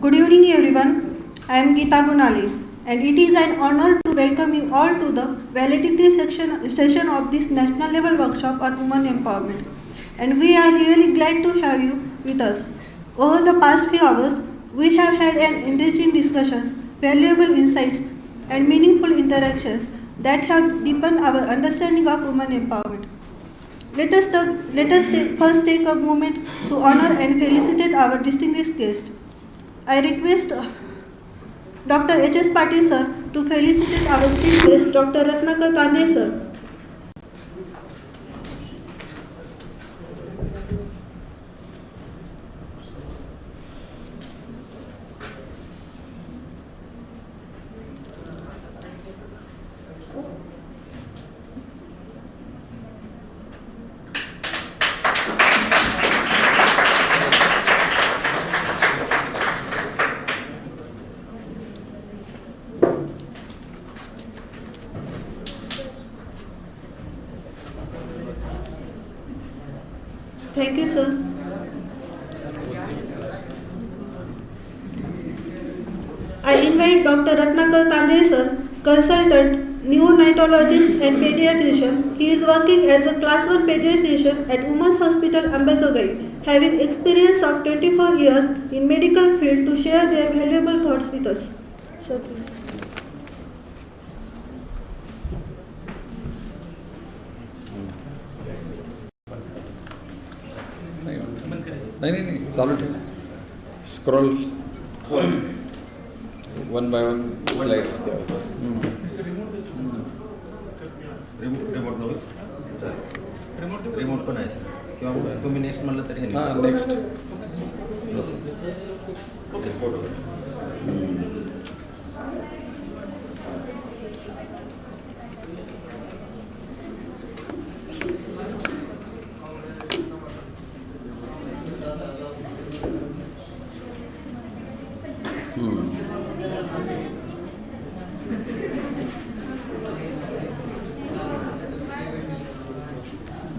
Good evening everyone. I am Geeta Gunali and it is an honor to welcome you all to the valedictory session of this national level workshop on women empowerment. And we are really glad to have you with us. Over the past few hours, we have had an enriching discussions, valuable insights and meaningful interactions that have deepened our understanding of women empowerment. First take a moment to honor and felicitate our distinguished guest. I request Dr. H.S. Patil sir to felicitate our chief guest Dr. Ratnakar Kande sir. Thank you, sir. I invite Dr. Ratnakar Kande sir, consultant, neonatologist and pediatrician. He is working as a class 1 pediatrician at Women's Hospital Ambazogai, having experience of 24 years in medical field to share their valuable thoughts with us. Sir, please. नहीं चालू ठेव scroll one by one slides remote पण आहे किंवा तुम्ही next म्हणलं तरी हां next okay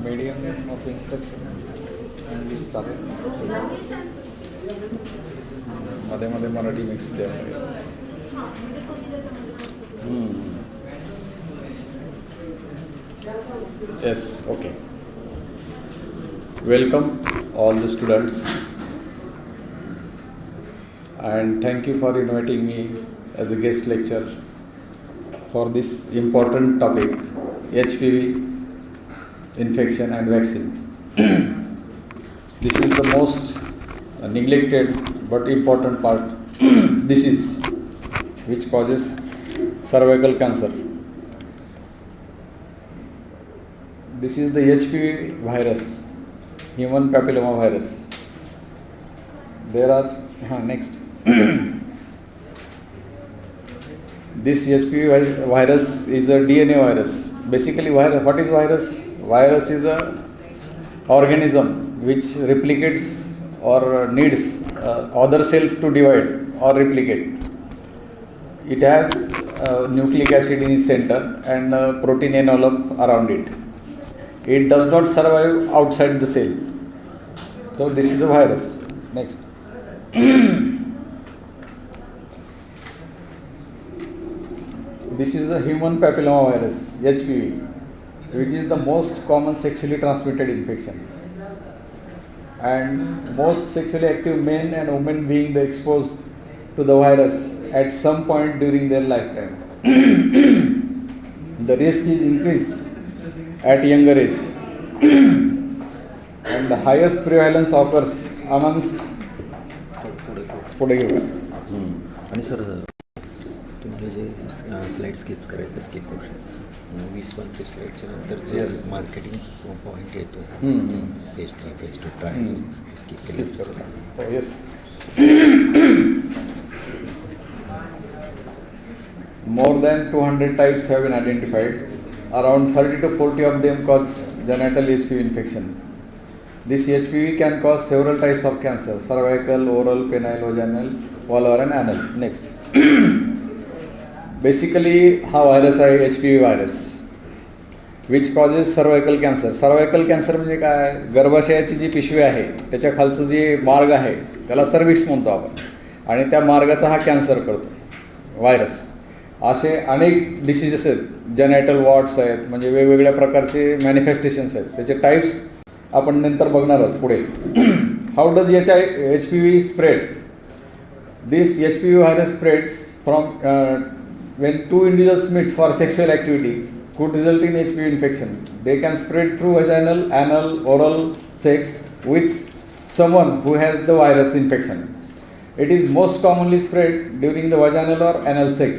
medium of instruction and this चालेल मध्ये मध्ये मराठी मिक्स द्यावं yes okay welcome all the students and thank you for inviting me as a guest lecturer for this important topic HPV infection and vaccine. This is the most neglected but important part disease which causes cervical cancer. This is the HPV virus, human papilloma virus. There are next. This HPV virus is a DNA virus. Basically, what is virus? Virus is a organism which replicates or needs other cells to divide or replicate. It has nucleic acid in its center and protein envelope around it. It does not survive outside the cell. So this is a virus. Next. This is the human papilloma virus, HPV, which is the most common sexually transmitted infection. And most sexually active men and women being exposed to the virus at some point during their lifetime. The risk is increased at younger age. And the highest prevalence occurs amongst आणि sir तुम्हाला जे slide skip करायचं skip करू शकतो 20-25 स्लाइडच्या नंतर जे marketing point येतो phase 3 phase 2 trial skip करू yes more than 200 types have been identified. Around 30 to 40 of them cause genital HPV infection. This HPV can cause several types of cancer: cervical, oral, penile, vaginal, vulvar and anal. Next. Basically, हा virus आहे HPV virus, which causes cervical cancer. Cervical cancer म्हणजे काय? गर्भाशयाची जी पिशवी आहे त्याच्या खालचं जे मार्ग आहे त्याला सर्विक्स म्हणतो आपण. आणि त्या मार्गाचा हा कॅन्सर करतो व्हायरस. असे अनेक डिसीजेस आहेत, जेनायटल वॉर्ड्स आहेत, म्हणजे वेगवेगळ्या प्रकारचे मॅनिफेस्टेशन्स आहेत. त्याचे टाईप्स आपण नंतर बघणार आहोत पुढे. How does HPV spread? This HPV virus spreads from when two individuals meet for sexual activity could result in HPV infection. They can spread through vaginal, anal, oral sex with someone who has the virus infection. It is most commonly spread during the vaginal or anal sex.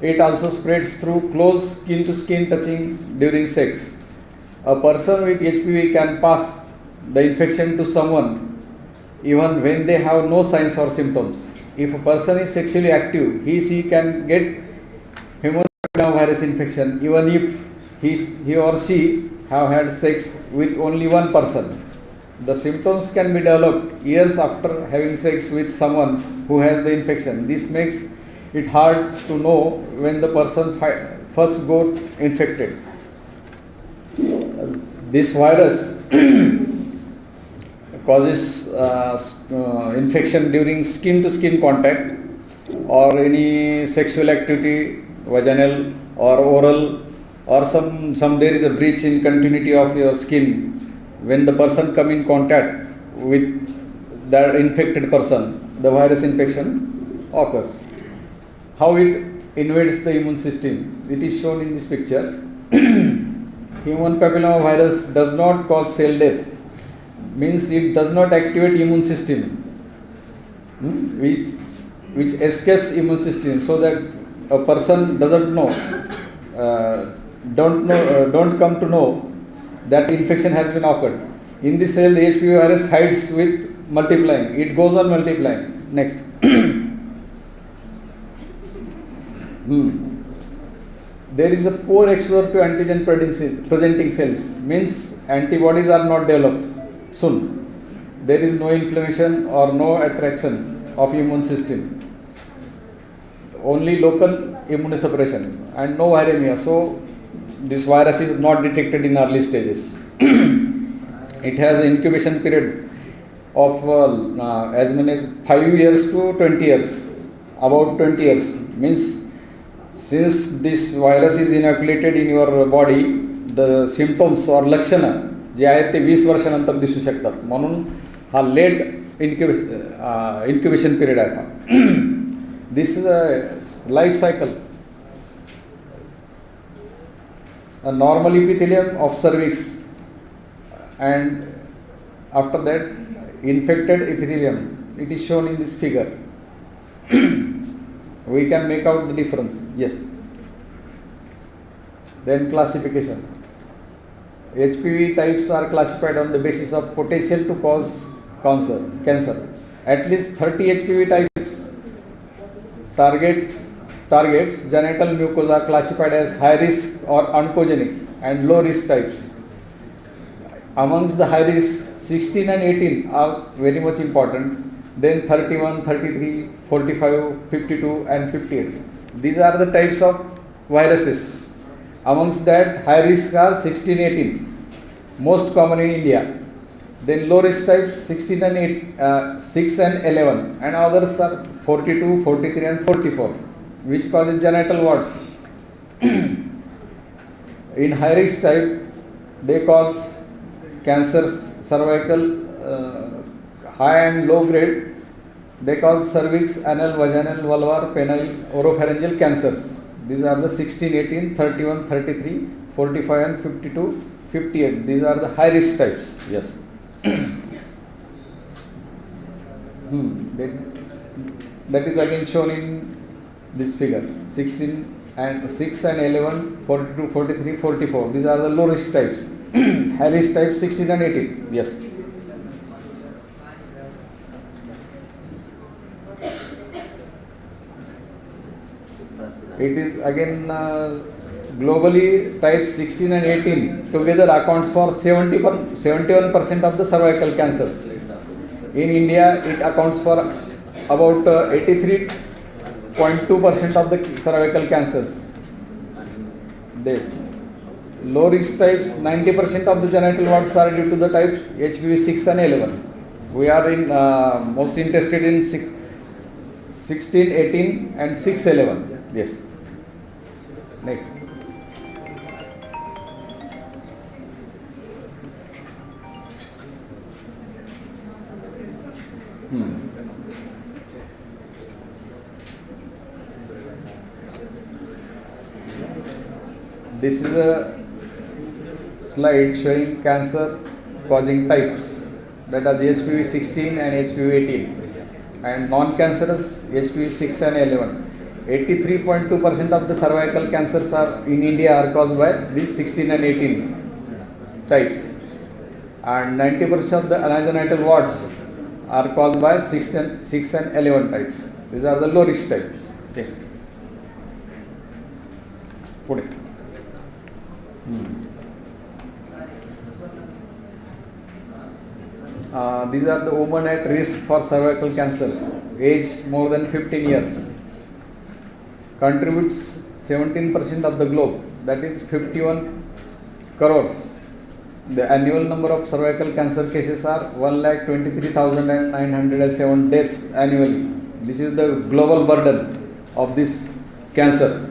It also spreads through close skin to skin touching during sex. A person with HPV can pass the infection to someone even when they have no signs or symptoms. If a person is sexually active, she can get human papillomavirus infection even if he or she have had sex with only one person. The symptoms can be developed years after having sex with someone who has the infection. This makes it hard to know when the person first got infected. This virus causes infection during skin to skin contact or any sexual activity, vaginal or oral, or some there is a breach in continuity of your skin. When the person come in contact with that infected person, the virus infection occurs. How it invades the immune system? It is shown in this picture. Human papillomavirus does not cause cell death, means it does not activate immune system, which escapes immune system, so that a person doesn't know, don't come to know that infection has been occurred. In this cell, the HPV virus hides with multiplying. It goes on multiplying. Next. There is a poor exposure to antigen presenting cells, means antibodies are not developed soon. There is no inflammation or no attraction of immune system. Only local immunosuppression and no viremia. So this virus is not detected in early stages. It has an incubation period of as many as 5 years to 20 years. About 20 years means since this virus is inoculated in your body, the symptoms or लक्षणं जे आहेत ते 20 वर्षानंतर दिसू शकतात. म्हणून हा late incubation period आहे हा. This is a life cycle. A normal epithelium of cervix, and after that infected epithelium. It is shown in this figure. We can make out the difference. Yes. Then classification. HPV types are classified on the basis of potential to cause cancer. At least 30 HPV types targets genital mucosa classified as high risk or oncogenic and low risk types. Amongst the high risk, 16 and 18 are very much important. Then 31, 33, 45, 52 and 58. These are the types of viruses. Amongst that, high risk are 16, 18, most common in India. Then low risk types 16 and 6 and 11, and others are 42, 43 and 44, which causes genital warts. In high risk type, they cause cancers, cervical, high and low grade. They cause cervix, anal, vaginal, vulvar, penile, oropharyngeal cancers. These are the 16, 18, 31, 33, 45 and 52, 58. These are the high risk types. Yes. That is again shown in this figure. 16 and 6 and 11, 42, 43, 44. These are the low risk types. High risk types 16 and 18. Yes. It is again globally types 16 and 18 together accounts for 71% of the cervical cancers. In India, it accounts for about 83.2% of the cervical cancers. Low risk types, 90% of the genital warts are due to the types HPV 6 and 11. We are most interested in 16, 18 and 6, 11. Yes. Next. This is a slide showing cancer causing types, that are HPV 16 and HPV 18, and non-cancerous HPV 6 and 11. 83.2% of the cervical cancers are in India are caused by these 16 and 18 types, and 90% of the anogenital warts are caused by 6 and 11 types. These are the low risk types. Yes. Put it. These are the women at risk for cervical cancers, age more than 15 years. Contributes 17% of the globe, that is 51 crores. The annual number of cervical cancer cases are 1,23,907 deaths annually. This is the global burden of this cancer.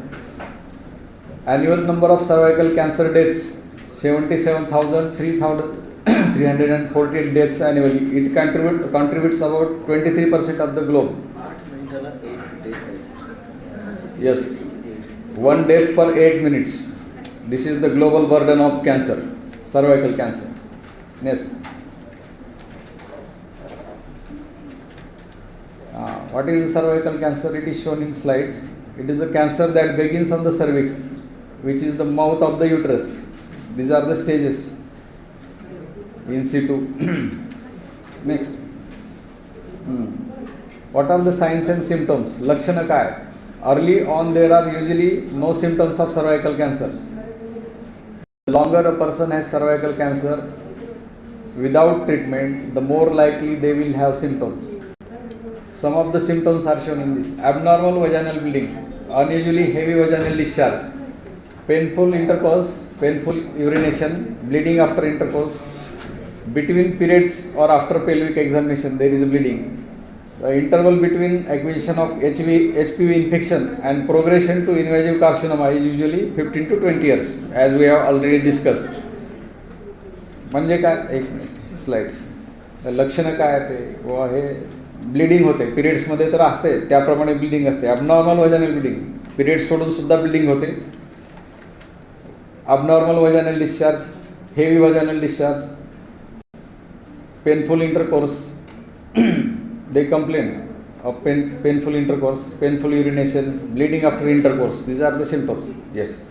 Annual number of cervical cancer deaths 77,348 deaths annually. It contributes about 23% of the globe. Yes, 1 death per 8 minutes. This is the global burden of cancer, cervical cancer. Yes. What is the cervical cancer? It is shown in slides. It is a cancer that begins on the cervix, which is the mouth of the uterus. These are the stages in situ. Next. What are the signs and symptoms? Lakshana काय? Early on there are usually no symptoms of cervical cancer. The longer a person has cervical cancer without treatment, the more likely they will have symptoms. Some of the symptoms are shown in this. Abnormal vaginal bleeding, unusually heavy vaginal discharge, painful intercourse, painful urination, bleeding after intercourse, between periods or after pelvic examination there is bleeding. The interval between acquisition of HPV infection and progression to invasive carcinoma is usually 15 to 20 years, as we have already discussed. म्हणजे काय, एक slides लक्षणं काय ते व हे bleeding होते, पिरियड्समध्ये तर असते त्याप्रमाणे ब्लिडिंग असते. अबनॉर्मल वजानल ब्लिडिंग, पिरियड्स सोडून सुद्धा ब्लिडिंग होते. Abnormal vaginal discharge, heavy vaginal discharge, painful intercourse, they complain of painful intercourse, painful urination, bleeding after intercourse. These are the symptoms. Yes.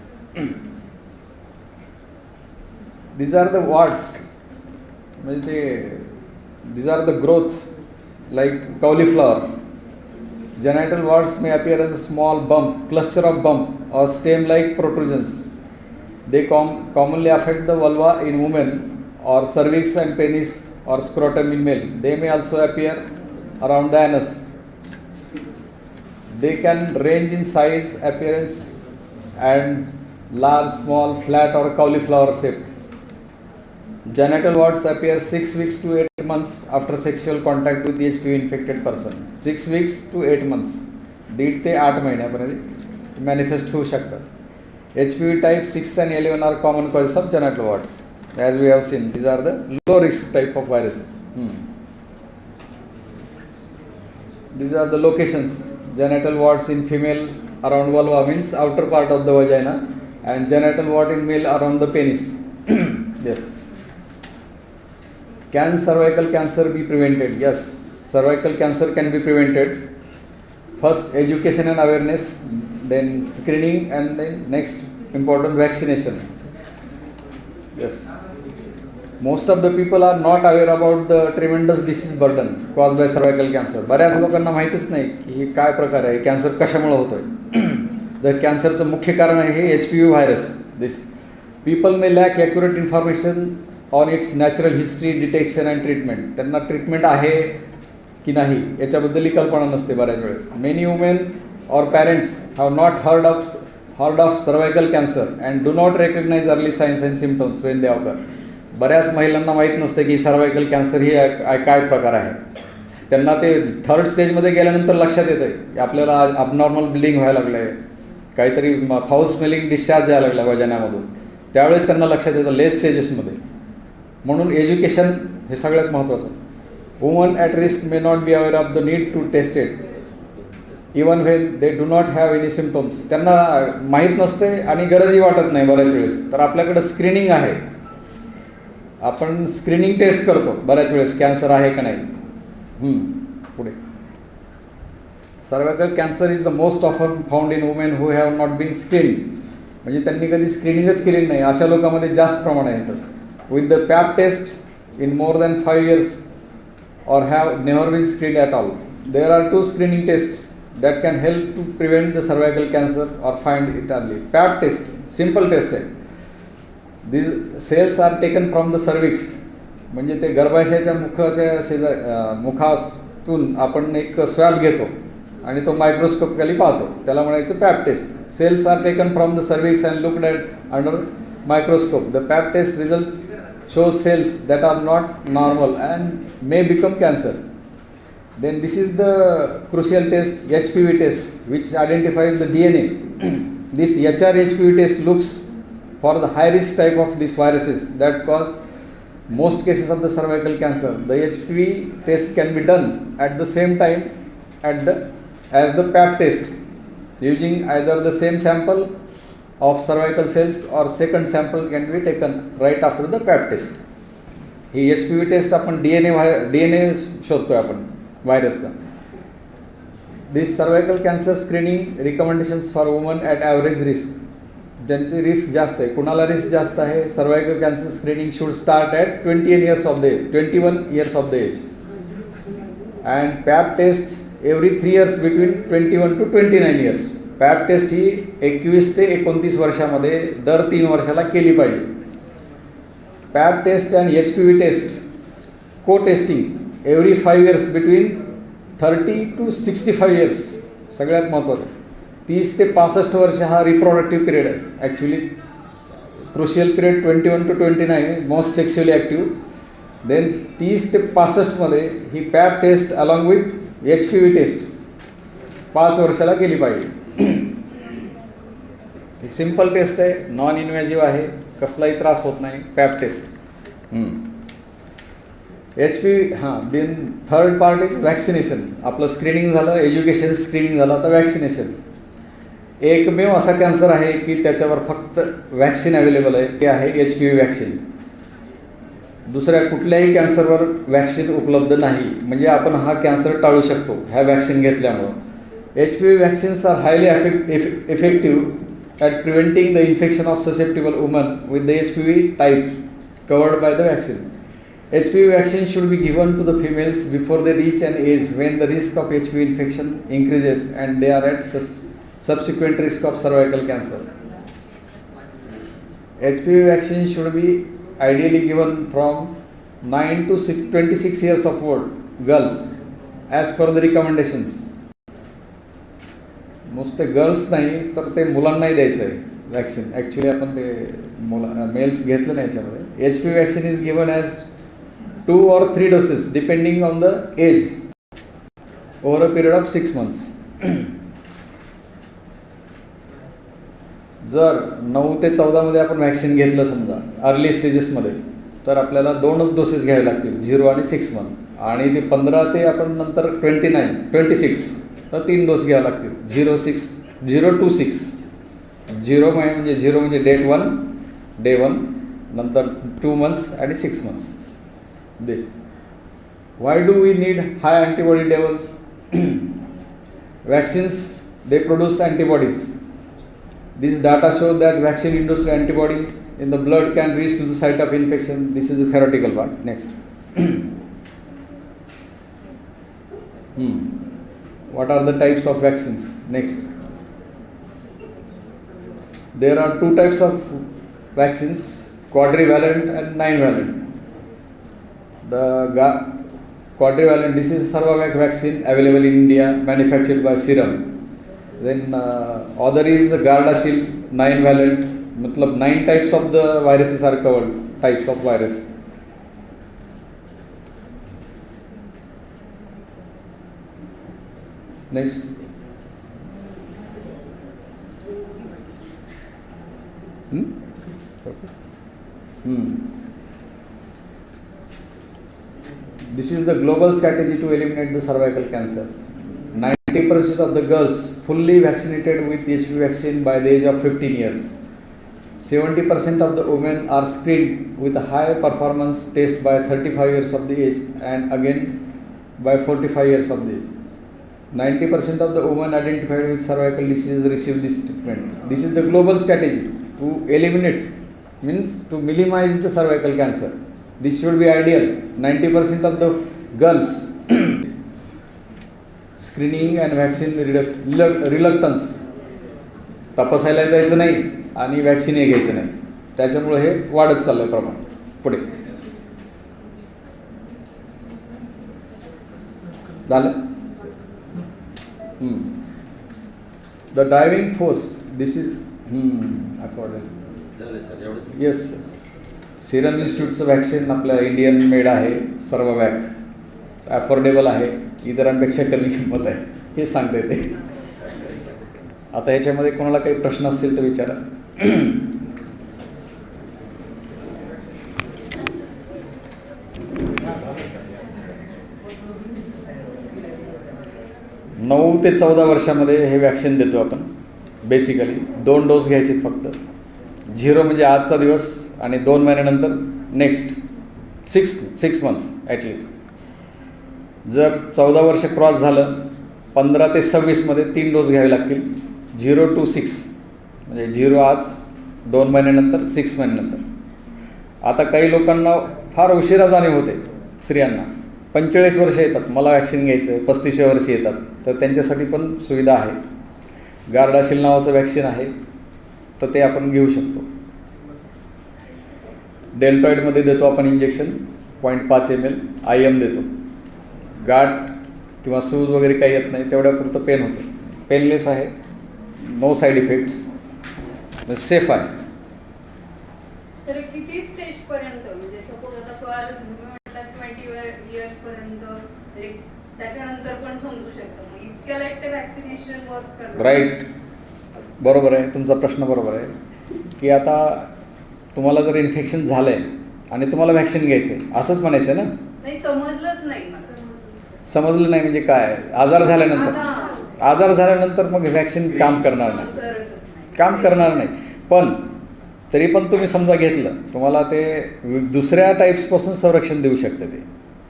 These are the warts. These are the growths like cauliflower. Genital warts may appear as a small bump, cluster of bump or stem-like protrusions. They commonly affect the vulva in women or cervix and penis or scrotum in male. They may also appear around the anus. They can range in size, appearance and large, small, flat or cauliflower shaped. Genital warts appear 6 weeks to 8 months after sexual contact with the HPV infected person. 6 weeks to 8 months. 1.5 ते 8 महिन्यापर्यंत manifest होऊ शकतात. HPV type 6 and 11 are common causes of genital warts. As we have seen, these are the low risk type of viruses. These are the locations. Genital warts in female around vulva means outer part of the vagina, and genital wart in male around the penis. Yes. Can cervical cancer be prevented? Yes, cervical cancer can be prevented. First, education and awareness, then screening, and then next important vaccination. Yes. Most of the people are not aware about the tremendous disease burden caused by cervical cancer. बऱ्याच लोकांना माहितीच नाही की हे काय प्रकार आहे, cancer कशामुळे होतोय. द कॅन्सरचं मुख्य कारण आहे हे HPV virus. This people may lack accurate information on its natural history, detection and treatment. त्यांना ट्रीटमेंट आहे की नाही याच्याबद्दलही कल्पना नसते बऱ्याच वेळेस. Many women or parents have not heard of cervical cancer and do not recognize early science and symptoms when they occur. बऱ्याच महिलांना माहीत नसते की सर्वायकल कॅन्सर ही काय प्रकार आहे. त्यांना ते थर्ड स्टेजमध्ये गेल्यानंतर लक्षात येतं की आपल्याला अबनॉर्मल ब्लिडिंग व्हायला लागलं आहे, काहीतरी फाऊल स्मेलिंग डिस्चार्ज यायला लागला वजनामधून, त्यावेळेस त्यांना लक्षात येतं लेट स्टेजेसमध्ये. म्हणून एज्युकेशन हे सगळ्यात महत्त्वाचं. Woman at risk may not be aware of the need to test it even when they do not have any symptoms. त्यांना माहीत नसते आणि गरजही वाटत नाही बऱ्याच वेळेस. तर आपल्याकडं स्क्रीनिंग आहे, आपण स्क्रीनिंग टेस्ट करतो बऱ्याच वेळेस कॅन्सर आहे का नाही. पुढे cervical cancer is the most often found in women who have not been screen. म्हणजे त्यांनी कधी स्क्रीनिंगच केलेली नाही अशा लोकांमध्ये जास्त प्रमाण आहे याचं. With the pap test in more than 5 years or have never been screened at all. There are 2 screening tests that can help to prevent the cervical cancer or find it early. PAP test, simple test आहे. These cells are taken from the cervix. म्हणजे ते गर्भाशयाच्या मुखातून आपण एक swab घेतो आणि तो microscope खाली पाहतो, त्याला म्हणायचं pap test. Cells are taken from the cervix and looked at under microscope. The pap test result shows cells that are not normal and may become cancer. Then this is the crucial test, HPV test, which identifies the DNA. This HR-HPV test looks for the high risk type of these viruses that cause most cases of the cervical cancer. The HPV test can be done at the same time as the PAP test using either the same sample of cervical cells or second sample can be taken right after the PAP test. ही HPV test आपण DNA शोधतोय आपण व्हायरसचा. This cervical cancer screening recommendations for woman at average risk. ज्यांची risk जास्त आहे, कुणाला risk जास्त आहे, cervical cancer screening should start at 21 years of the age, 21 years of the age. And pap test every 3 years between 21 to 29 years. Pap test ही 21 ते 29 वर्षामध्ये दर 3 वर्षाला केली पाहिजे. Pap test and HPV test co testing every 5 years between 30 to 65 years. सगळ्यात महत्त्वाचं 30 ते 65 वर्ष हा रिप्रोडक्टिव्ह पिरियड आहे. Actually crucial period 21 to 29 most sexually active. Then 30 ते 65मध्ये ही pap test along with HPV test 5 वर्षाला केली पाहिजे. ही सिम्पल टेस्ट आहे, नॉन इन्व्हेजिव्ह आहे, कसलाही त्रास होत नाही. Pap test. HPV then third part is vaccination. आपलं स्क्रीनिंग झालं, एज्युकेशन स्क्रीनिंग झालं, आता वॅक्सिनेशन. एकमेव असा कॅन्सर आहे की त्याच्यावर फक्त वॅक्सिन अवेलेबल आहे, ते आहे HPV वॅक्सिन. दुसऱ्या कुठल्याही कॅन्सरवर वॅक्सिन उपलब्ध नाही. म्हणजे आपण हा कॅन्सर टाळू शकतो ह्या vaccine घेतल्यामुळं. HPV vaccines are highly effective at preventing the infection of susceptible women with the HPV types covered by the vaccine. HPV vaccine should be given to the females before they reach an age when the risk of HPV infection increases and they are at subsequent risk of cervical cancer. HPV vaccine should be ideally given from 9 to 26 years of old girls as per the recommendations. नुसते girls नाही तर ते मुलांनाही द्यायचं आहे vaccine. Actually आपण ते mails घेतलं नाही याच्यामध्ये. HPV vaccine is given as 2 or 3 doses depending on the age over a period of 6 months. जर 9 ते 14मध्ये आपण वॅक्सिन घेतलं समजा अर्ली स्टेजेसमध्ये, तर आपल्याला 2च डोसेस घ्यावे लागतील, 0 आणि 6 month. आणि ते 15 ते आपण नंतर 26 तर 3 डोस घ्यावे लागतील, 0 to 6. 0 म्हणजे डे 1 नंतर 2 months आणि 6 months. This why do we need high antibody levels. Vaccines they produce antibodies. This data shows that vaccine-induced antibodies in the blood can reach to the site of infection. This is the theoretical part. Next. What are the types of vaccines? Next. There are 2 types of vaccines, quadrivalent and 9-valent. The quadrivalent, this is Sarvavac vaccine available in India, manufactured by Serum. Then other is the Gardasil 9-valent, matlab 9 types of the viruses are covered, types of virus. Next. This is the global strategy to eliminate the cervical cancer. 90% of the girls fully vaccinated with HPV vaccine by the age of 15 years. 70% of the women are screened with a high performance test by 35 years of the age and again by 45 years of the age. 90% of the women identified with cervical disease receive this treatment. This is the global strategy to eliminate, means to minimize the cervical cancer. This should be ideal. 90% of the girls screening and vaccine reluctance, तपासायला जायचं नाही आणि vaccine हे घ्यायचं नाही, त्याच्यामुळे हे वाढत चाललं आहे प्रमाण. पुढे झालं. The driving force, this is affordable. Yes yes. Serum इन्स्टिट्यूटचं व्हॅक्सिन आपल्या इंडियन मेड आहे, सर्ववॅक. अफोर्डेबल आहे, इतरांपेक्षा कमी किंमत आहे, हे सांगता येते. आता ह्याच्यामध्ये कोणाला काही प्रश्न असतील तर विचारा. 9 ते 14 वर्षामध्ये हे वॅक्सिन देतो आपण. बेसिकली 2 डोस घ्यायचे फक्त. 0 म्हणजे आजचा दिवस आणि 2 महिन्यानंतर नेक्स्ट 6 मंथ्स ॲटलिस्ट. जर 14 वर्ष क्रॉस झालं 15 ते 26मध्ये 3 डोस घ्यावे लागतील. 0 to 6 म्हणजे 0 आज, 2 महिन्यानंतर, 6 महिन्यानंतर. आता काही लोकांना फार उशिरा जाणीव होते, स्त्रियांना 45 वर्ष येतात, मला वॅक्सिन घ्यायचं आहे, 35व्या वर्षी येतात, तर त्यांच्यासाठी पण सुविधा आहे. गार्डासिल नावाचं वॅक्सिन आहे, तर ते आपण घेऊ शकतो. डेल्टॉईडमध्ये देतो आपण इंजेक्शन 0.5 ml. IM देतो. गाठ किंवा सूज वगैरे काही येत नाही, तेवढ्यापुरतं पेन होतं. पेनलेस आहे, नो साईड इफेक्ट्स, सेफ आहे. सर किती स्टेज पर्यंत, म्हणजे सपोज आता कळालंच तुम्ही म्हणतात 20 years पर्यंत, म्हणजे त्याच्यानंतर पण समजू शकतं, मग इतक्या लाईट ते वॅक्सिनेशन वर्क करतं? राईट, बरोबर आहे, तुमचा प्रश्न बरोबर आहे. की आता तुम्हाला जर इन्फेक्शन झालं आहे आणि तुम्हाला व्हॅक्सिन घ्यायचं आहे असंच म्हणायचं आहे ना? नाही, समजलंच नाही मला. समजलं नाही म्हणजे काय? आजार झाल्यानंतर मग व्हॅक्सिन काम करणार नाही, पण तरी पण तुम्ही समजा घेतलं, तुम्हाला ते दुसऱ्या टाईप्सपासून संरक्षण देऊ शकते. ते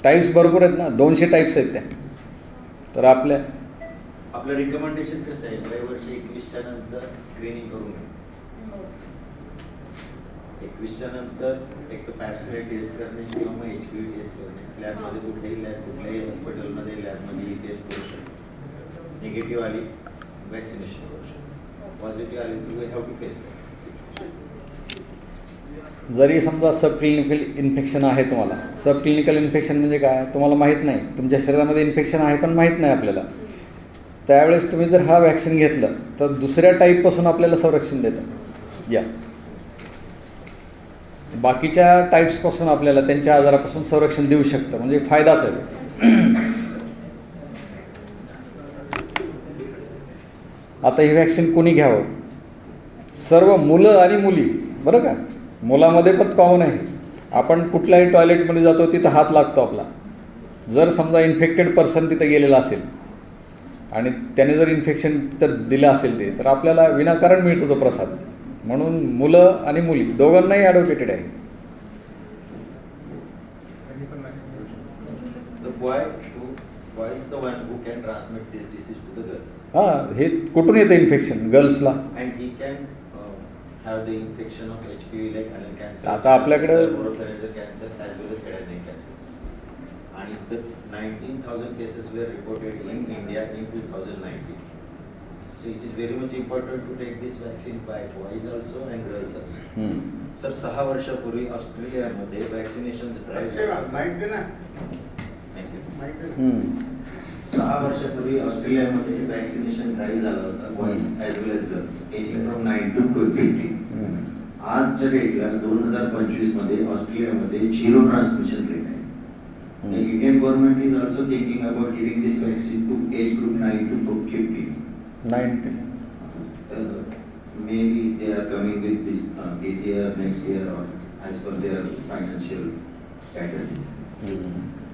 टाईप्स भरपूर आहेत ना, 200 टाईप्स आहेत त्या. तर आपलं रिकमेंडेशन कसं आहे? वर्ष 21च्या नंतर स्क्रीनिंग करून 21च्या नंतर एक तर पॅप्समेट टेस्ट करणे किंवा मग HPV टेस्ट करणे. लॅबमध्ये कुठल्याही हॉस्पिटलमध्ये लॅबमध्ये ही टेस्ट करू शकतो. निगेटिव्ह आली वॅक्सिनेशन करू शकतो, पॉझिटिव्ह आली तर वी हॅव टू फेस. जरी समजा सब क्लिनिकल इन्फेक्शन आहे तुम्हाला, सब क्लिनिकल इन्फेक्शन म्हणजे काय? तुम्हाला माहीत नाही, तुमच्या शरीरामध्ये इन्फेक्शन आहे पण माहीत नाही आपल्याला. त्यावेळेस तुम्ही जर हा वॅक्सिन घेतलं तर दुसऱ्या टाईपपासून आपल्याला संरक्षण देतं. या बाकीच्या टाईप्सपासून आपल्याला त्यांच्या आजारापासून संरक्षण देऊ शकतं, म्हणजे फायदाच आहे तो. आता ही वॅक्सिन कोणी घ्यावं? सर्व मुलं आणि मुली, बरं का? मुलामध्ये पण कॉमन आहे. आपण कुठल्याही टॉयलेटमध्ये जातो तिथं हात लागतो आपला. जर समजा इन्फेक्टेड पर्सन तिथं गेलेला असेल आणि त्याने जर इन्फेक्शन तिथं दिलं असेल ते, तर आपल्याला विनाकारण मिळतो तो प्रसाद. म्हणून मुलं आणि मुली दोघांनाही ॲडव्होकेटेड आहे. हां, हे कुठून येतं इन्फेक्शन? गर्ल्सला. आता आपल्याकडे 19,000 cases were reported in India in 2019. So it is very much important to take this vaccine by boys also and girls also. Sir 6 वर्षापूर्वी ऑस्ट्रेलियामध्ये वॅक्सिनेशन ड्राईव्ह 6 वर्षापूर्वी ऑस्ट्रेलियामध्ये वॅक्सिनेशन ड्राईव्ह झाला होता, boys as well as girls, ageing from 9 to 15. आजच्या डेटला 2025 मध्ये ऑस्ट्रेलियामध्ये 0 ट्रान्समिशन रेट आहे. The Indian government is also thinking about giving this vaccine to age group 9 to 15. 90. Maybe they are coming with this year, next year, or as per their financial strategies.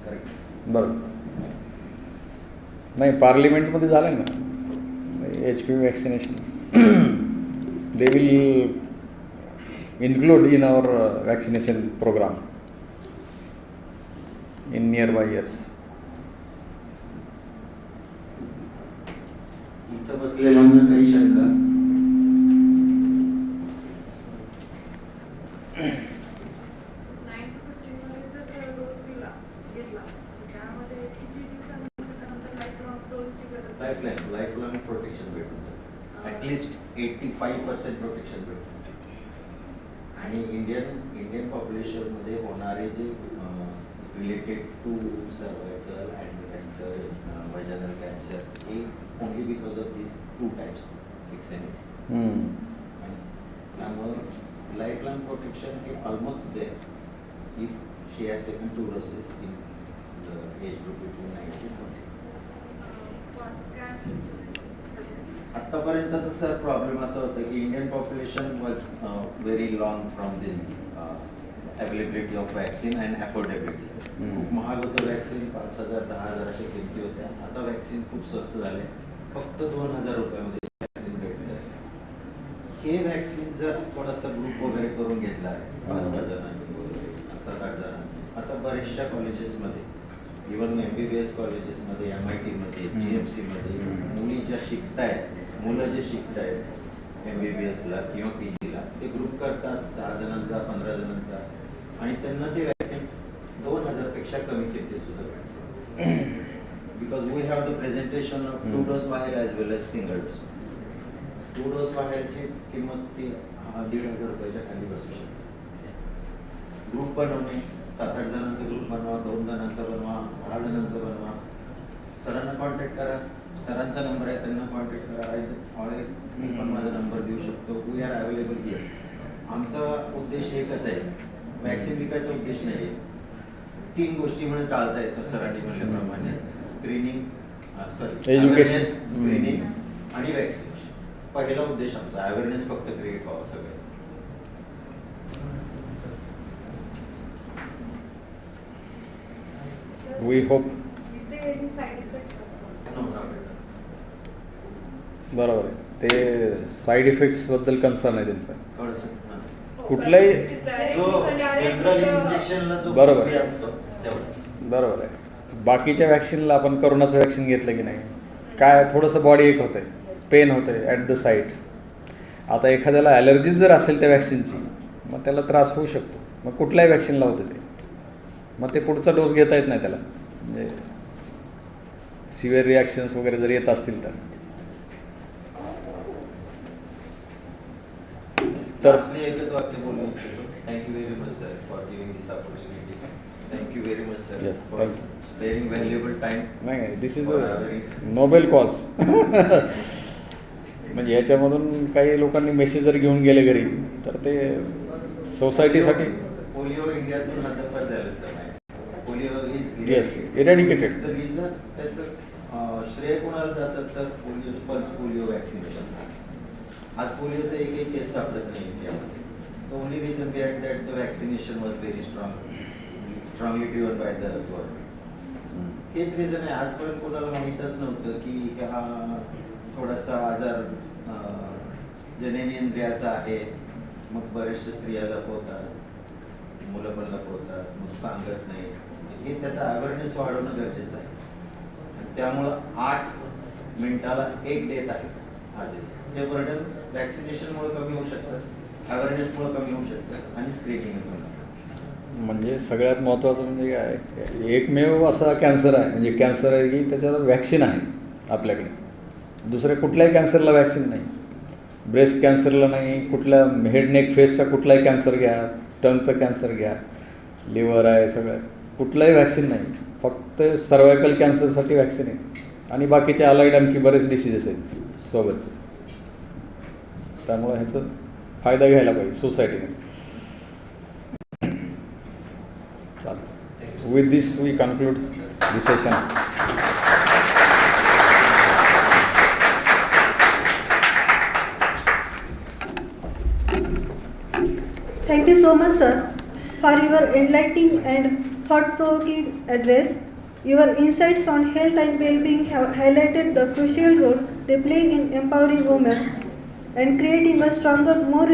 Correct. बरोबर. नाही, पार्लिमेंटमध्ये झालं ना HP vaccination. They will include in our vaccination program in nearby years. इथं बसलेल्यांना काही शंका? Lifeline protection भेटून at least 85% protection भेटून. आणि इंडियन पॉप्युलेशनमध्ये होणारे जे related to cervical and cancer, vaginal cancer, हे only because of this 2 types 6 and 8. आणि त्यामुळं लाईफलाईन प्रोटेक्शन हे almost there if she has taken 2 doses in the age group between 9 to 40. आत्तापर्यंतचा सर प्रॉब्लेम असा होता की Indian population was very long from this availability of vaccine and affordability. खूप महाग होतं वॅक्सिन, 5,000 10,000 अशा किमती होत्या. आता वॅक्सिन खूप स्वस्त झाले, फक्त 2,000 रुपयामध्ये वॅक्सिन भेटतं. हे वॅक्सिन जर थोडासा ग्रुप वगैरे करून घेतला 5-6 जणांनी वगैरे 7-8 जणांनी, आता बऱ्याचशा कॉलेजेसमध्ये, इव्हन MBBS कॉलेजेसमध्ये, MIT मध्ये, GMC मध्ये मुली ज्या शिकत आहेत, मुलं जे शिकत आहेत MBBSला किंवा PGला, ते ग्रुप करतात 10 जणांचा 15 जणांचा, आणि त्यांना ते वॅक्सिन 2,000 पेक्षा कमी किमतीत सुद्धा भेटते. Because we have the presentation of 2 dose vial as well as single dose. 2 dose वायरची किंमत ती 1,500 रुपयाच्या खाली बसू शकते. ग्रुप बनवणे, 7-8 जणांचा ग्रुप बनवा, 2 जणांचा बनवा, 10 जणांचा बनवा. सरांना कॉन्टॅक्ट करा, सरांचा नंबर आहे, त्यांना कॉन्टॅक्ट करा. मी पण माझा नंबर देऊ शकतो. We are available here. आमचा उद्देश एकच आहे, वॅक्सिन विकायचा उद्देश नाही आहे. 3 गोष्टी म्हणून टाळता येतो सरांनी म्हणल्याप्रमाणे: एज्युकेशन, स्क्रीनिंग आणि वॅक्सिनेशन. पहिला उद्देश आमचा अवेअरनेस फक्त क्रिएट व्हावा सगळे. We hope. Is there any side effects? बरोबर आहे. ते साईड इफेक्ट्सबद्दल कन्सर्न आहे त्यांचा. थोडंसं कुठलाही बरोबर आहे. बरोबर आहे. बाकीच्या वॅक्सिनला आपण कोरोनाचं वॅक्सिन घेतलं की नाही, काय थोडंसं बॉडी एक होतं आहे, पेन होतं आहे ॲट द साईट. आता एखाद्याला ॲलर्जी जर असेल त्या वॅक्सिनची, मग त्याला त्रास होऊ शकतो. मग कुठल्याही वॅक्सिनला होतं ते, मग ते पुढचा डोस घेता येत नाही त्याला. म्हणजे सिव्हिअर रिॲक्शन्स वगैरे जर येत असतील तर एकच वाक्य बोलू इच्छितो. Thank you very much sir for giving this opportunity. Thank you very much sir for sparing valuable time. नाही, this is a noble cause. म्हणजे याच्यामधून काही लोकांनी मेसेज जर घेऊन गेले घरी, तर ते सोसायटीसाठी. पोलिओ इंडियातून हद्दपार झालं तर नाही. Polio is yes eradicated. The reason त्याचं श्रेय कोणाला जातं तर पोलिओ, पल्स पोलिओ वॅक्सिनेशन. आज पोलिओचं एकही केस सापडत नाही इंडियामध्ये. The only reason behind that the vaccination was very strongly driven by the government. H reason आहे. आजपर्यंत कोणाला माहीतच नव्हतं की हा थोडासा आजार जननेंद्रियाचा आहे. मग बरेचशा स्त्रिया लपवतात, मुलं पण लपवतात, मग सांगत नाही. हे त्याचा अवेअरनेस वाढवणं गरजेचं आहे. त्यामुळं 8 मिनिटाला 1 डेथ आहे आजही. हे बर्डन वॅक्सिनेशनमुळे कमी होऊ शकतं, अवेअरनेसमुळे कमी होऊ शकतं, आणि स्क्रीनिंग. म्हणजे सगळ्यात महत्त्वाचं म्हणजे काय, एकमेव असा कॅन्सर आहे, म्हणजे कॅन्सर आहे की त्याच्यावर वॅक्सिन आहे आपल्याकडे. दुसऱ्या कुठल्याही कॅन्सरला वॅक्सिन नाही. ब्रेस्ट कॅन्सरला नाही, कुठल्या हेड नेक फेसचा कुठलाही कॅन्सर घ्या, टंगचं कॅन्सर घ्या, लिव्हर आहे, सगळं कुठलाही वॅक्सिन नाही. फक्त सर्वायकल कॅन्सरसाठी वॅक्सिन आहे, आणि बाकीचे अलाइड आणखी बरेच डिसीजेस आहेत सोबतचे. त्यामुळं ह्याचा फायदा घ्यायला पाहिजे सोसायटीने. चालतं. with this we conclude the session. Thank you so much, sir, for your enlightening and thought-provoking address. Your insights on health and well-being have highlighted the crucial role they play in empowering women and creating a stronger, more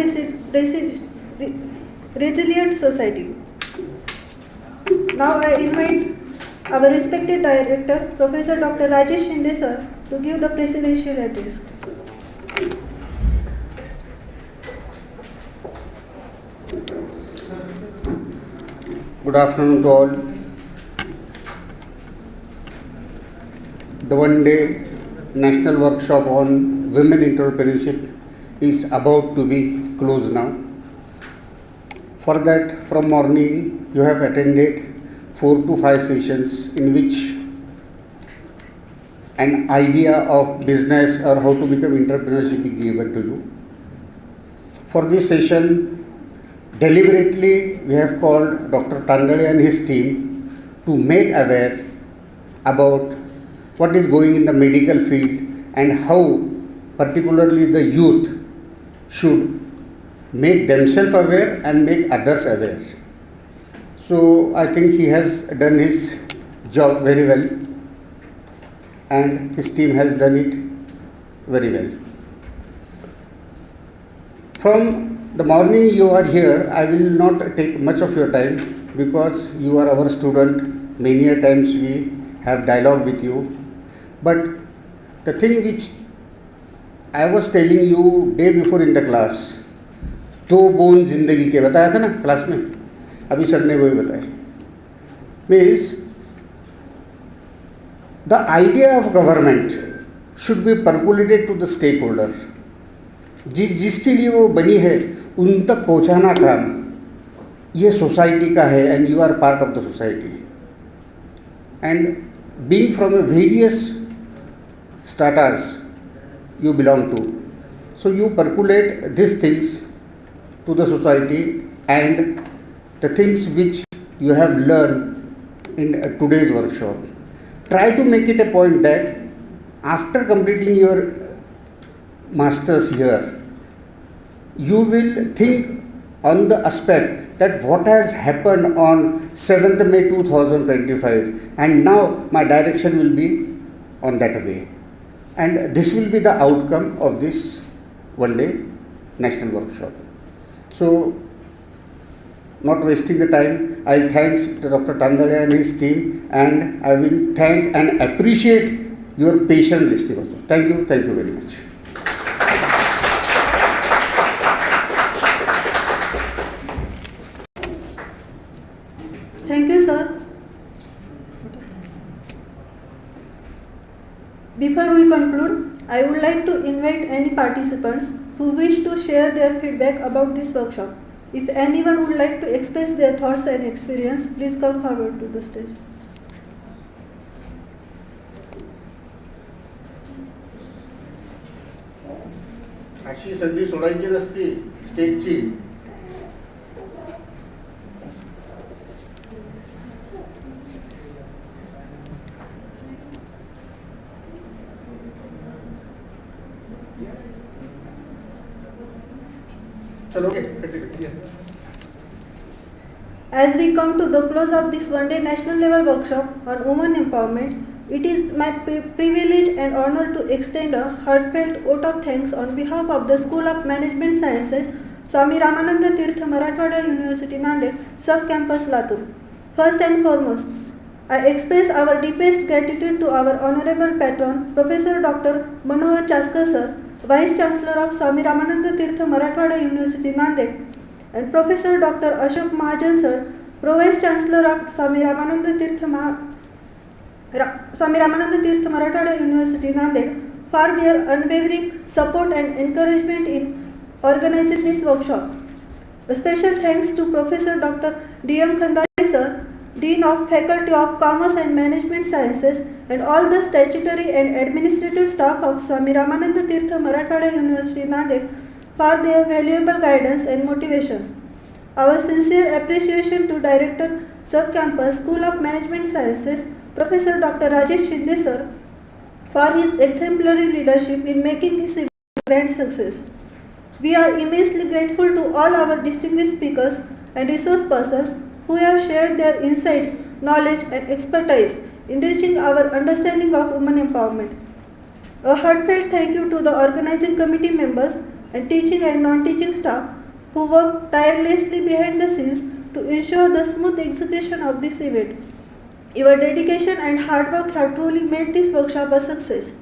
resilient society. Now I invite our respected director, Professor Dr. Rajesh Shinde, sir, to give the presidential address. Good afternoon to all. The one-day national workshop on women entrepreneurship is about to be closed now. For that, from morning you have attended 4 to 5 sessions in which an idea of business or how to become entrepreneurship is given to you. For this session, deliberately, we have called Dr. Tandale and his team to make aware about what is going in the medical field and how particularly the youth should make themselves aware and make others aware. So I think he has done his job very well and his team has done it very well. From the morning you are here, I will not take much of your time because you are our student. Many a times we have dialogue with you. But the thing which I was telling you day before in the class, दो bone जिंदगी के बताया था ना class में, अभी sir ने वही बताया. Means the idea of government should be percolated to the stakeholder. जिसके लिए वो बनी है उन तक पहुंचाना काम ये सोसाइटी का है and you are part of the society and being from a various status you belong to. So you percolate these things to the society and the things which you have learned in today's workshop. Try to make it a point that after completing your masters here, you will think on the aspect that what has happened on 7th May 2025 and now my direction will be on that way. And this will be the outcome of this one-day national workshop. So, not wasting the time, I'll thank Dr. Tandale and his team, and I will thank and appreciate your patient listening also. Thank you very much. Thank you, sir. Before we conclude, I would like to invite any participants who wish to share their feedback about this workshop. If anyone would like to express their thoughts and experience, please come forward to the stage. अशी संधी सोडायची नसती स्टेजची. As we come to the close of this one-day national level workshop on women empowerment, it is my privilege and honor to extend a heartfelt vote of thanks on behalf of the School of Management Sciences, Swami Ramananda Tirth Marathwada University Nanded, Sub-Campus Latur. First and foremost, I express our deepest gratitude to our honorable patron, Professor Dr. Manohar Chaskar sir, Vice Chancellor of Swami Ramananda Tirth Marathwada University Nanded, and Professor Dr. Ashok Mahajan sir, Pro-Vice Chancellor of Swami Ramananda Tirth Marathwada University Nanded, for their unwavering support and encouragement in organizing this workshop. A special thanks to Professor Dr. D.M. Khandale sir, Dean of Faculty of Commerce and Management Sciences, and all the statutory and administrative staff of Swami Ramananda Tirth Marathwada University Nanded for their valuable guidance and motivation. Our sincere appreciation to Director Sub-Campus School of Management Sciences, Professor Dr. Rajesh Shinde sir, for his exemplary leadership in making this event a grand success. We are immensely grateful to all our distinguished speakers and resource persons who have shared their insights, knowledge, and expertise, enriching our understanding of women empowerment. A heartfelt thank you to the organizing committee members and teaching and non-teaching staff who worked tirelessly behind the scenes to ensure the smooth execution of this event. Your dedication and hard work have truly made this workshop a success.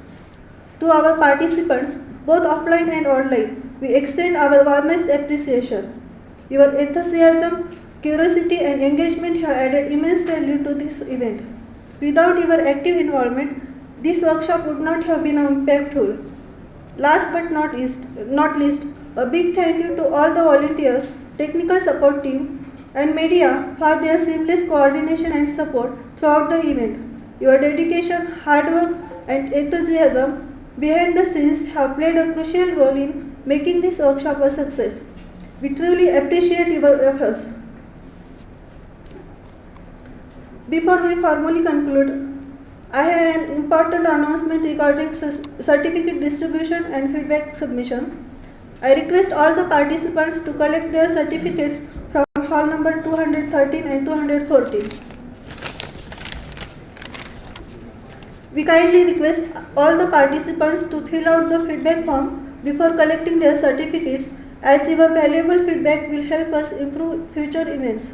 To our participants, both offline and online, we extend our warmest appreciation. Your enthusiasm, curiosity, and engagement have added immense value to this event. Without your active involvement, this workshop would not have been impactful. Last but not least, a big thank you to all the volunteers, technical support team, and media for their seamless coordination and support throughout the event. Your dedication, hard work, and enthusiasm behind the scenes have played a crucial role in making this workshop a success. We truly appreciate your efforts. Before we formally conclude, I have an important announcement regarding certificate distribution and feedback submission. I request all the participants to collect their certificates from hall number 213 and 214. We kindly request all the participants to fill out the feedback form before collecting their certificates, as your valuable feedback will help us improve future events.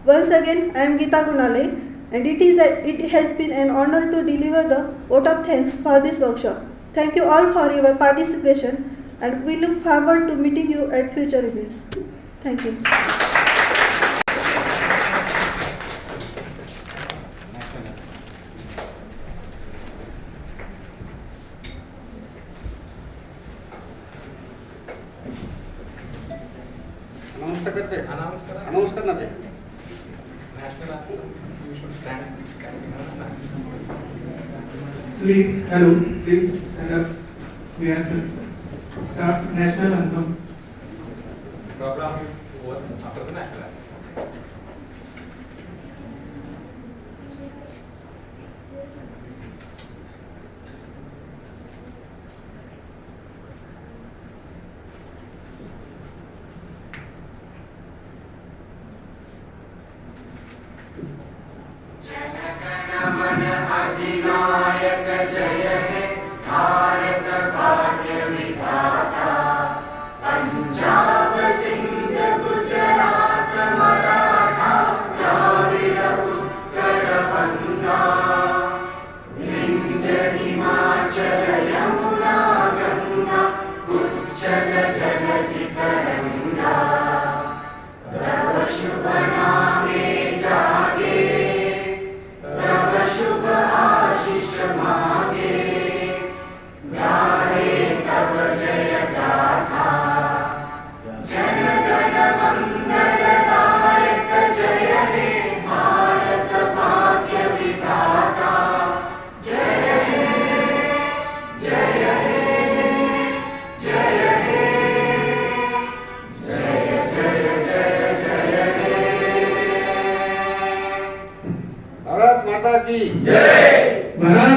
Once again, I am Geeta Gunale, and it has been an honor to deliver the vote of thanks for this workshop. Thank you all for your participation, and we look forward to meeting you at future events. Thank you. Announce करना थे Please, hello, please stand up. We have to start national anthem. Program was after the national anthem. Bharat माता की भारत